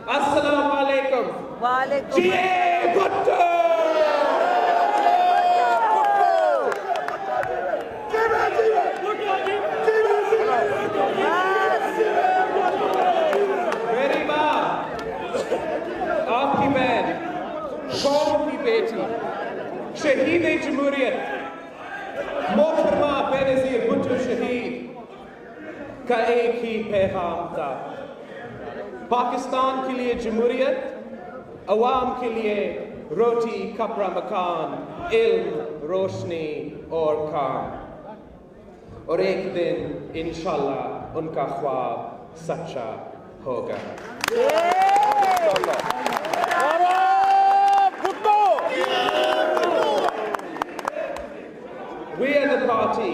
Assalamu alaikum. Jai Bhutto! मेरी माँ, आपकी बहन, कौम की बेटी, शहीद-ए-जमहूरियत, मोहतरमा बेनज़ीर भुट्टो शहीद का एक ही पैगाम था। पाकिस्तान के लिए जमहूरियत, अवाम के लिए रोटी, कपड़ा, मकान, इल्म, रोशनी और काम। और एक दिन इंशाल्लाह उनका ख्वाब सच्चा होगा। We are the party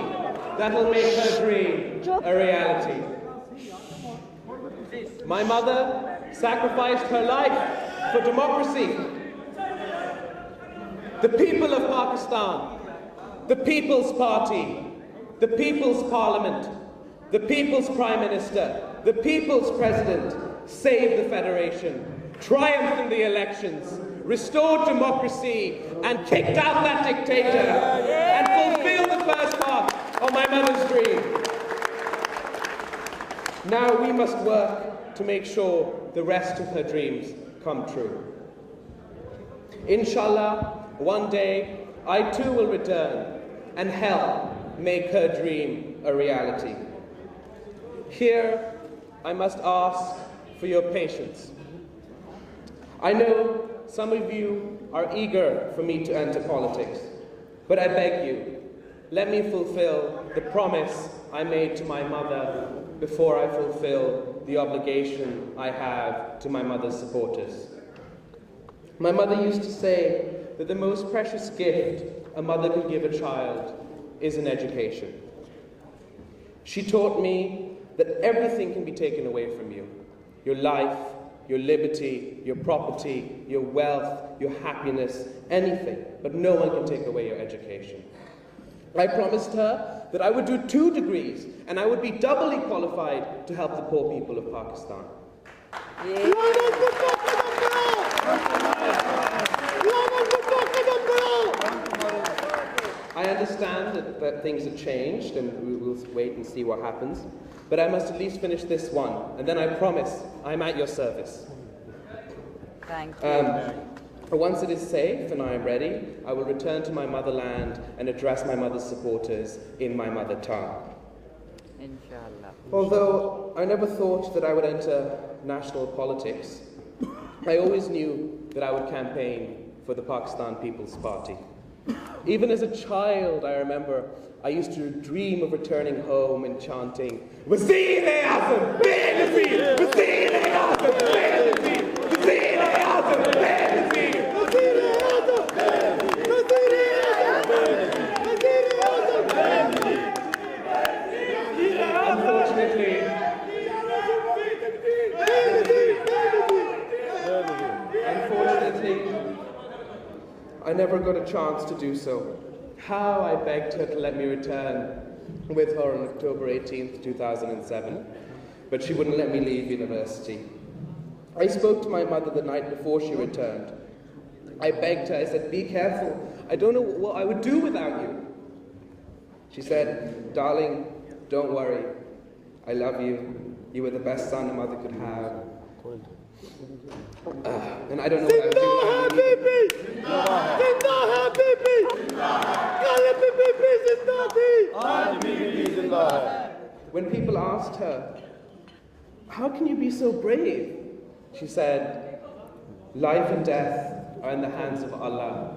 that will make her dream a reality. My mother sacrificed her life for democracy. The people of Pakistan, the People's Party, the People's Parliament, the People's Prime Minister, the People's President saved the Federation, triumphed in the elections, restored democracy, and kicked out that dictator, and fulfilled the first part of my mother's dream. Now we must work to make sure the rest of her dreams come true. Inshallah, one day, I too will return and help make her dream a reality. Here, I must ask for your patience. I know some of you are eager for me to enter politics, but I beg you, let me fulfill the promise I made to my mother before I fulfill the obligation I have to my mother's supporters. My mother used to say that the most precious gift a mother could give a child is an education. She taught me that everything can be taken away from you. Your life, your liberty, your property, your wealth, your happiness, anything, but no one can take away your education. I promised her that I would do 2 degrees and I would be doubly qualified to help the poor people of Pakistan. I understand that things have changed and we will wait and see what happens, but I must at least finish this one, and then I promise I'm at your service. Thank you. Once it is safe and I am ready, I will return to my motherland and address my mother's supporters in my mother tongue. Inshallah. Although I never thought that I would enter national politics, I always knew that I would campaign for the Pakistan People's Party. Even as a child, I remember I used to dream of returning home and chanting, Wazir-e-Azam, Benazir! Wazir-e-Azam, Benazir! Wazir-e-Azam, Benazir! Wazir-e-Azam, Benazir! Wazir-e-Azam, Benazir! Unfortunately, I never got a chance to do so. How I begged her to let me return with her on October 18th, 2007, but she wouldn't let me leave university. I spoke to my mother the night before she returned. I begged her, I said, be careful, I don't know what I would do without you. She said, darling, don't worry, I love you, you were the best son a mother could have. And I don't know what I would do. When people asked her, how can you be so brave? She said, life and death are in the hands of Allah.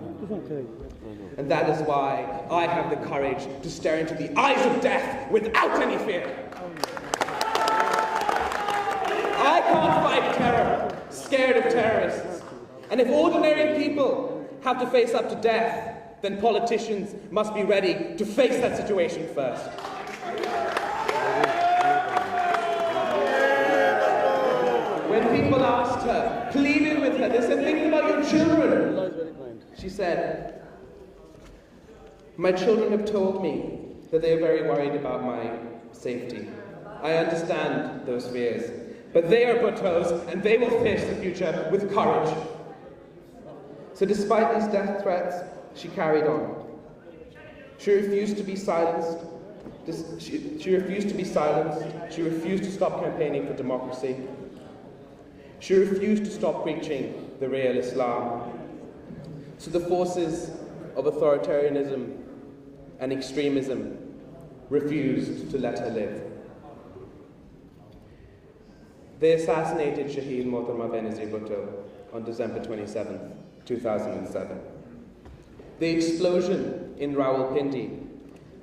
And that is why I have the courage to stare into the eyes of death without any fear. I can't fight terror, scared of terrorists. And if ordinary people have to face up to death, then politicians must be ready to face that situation first. When people asked her, pleaded with her, they said, thinking about your children. She said, my children have told me that they are very worried about my safety. I understand those fears. But they are Bhuttos, and they will face the future with courage. So despite these death threats, she carried on. She refused to be silenced. She refused to be silenced. She refused to stop campaigning for democracy. She refused to stop preaching the real Islam. So the forces of authoritarianism and extremism refused to let her live. They assassinated Shaheed Mohtarma Benazir Bhutto on December 27, 2007. The explosion in Rawalpindi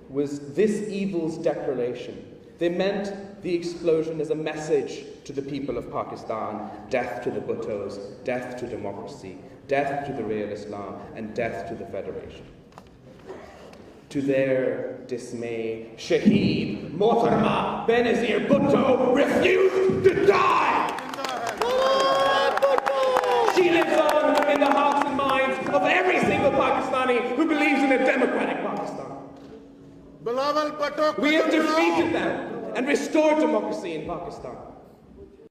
was this evil's declaration. They meant the explosion as a message to the people of Pakistan: death to the Bhuttos, death to democracy, death to the real Islam, and death to the Federation. To their dismay, Shaheed Mohtarma Benazir Bhutto refused to die! She lives on in the hearts and minds of every single Pakistani who believes in a democratic Pakistan. We have defeated them and restored democracy in Pakistan.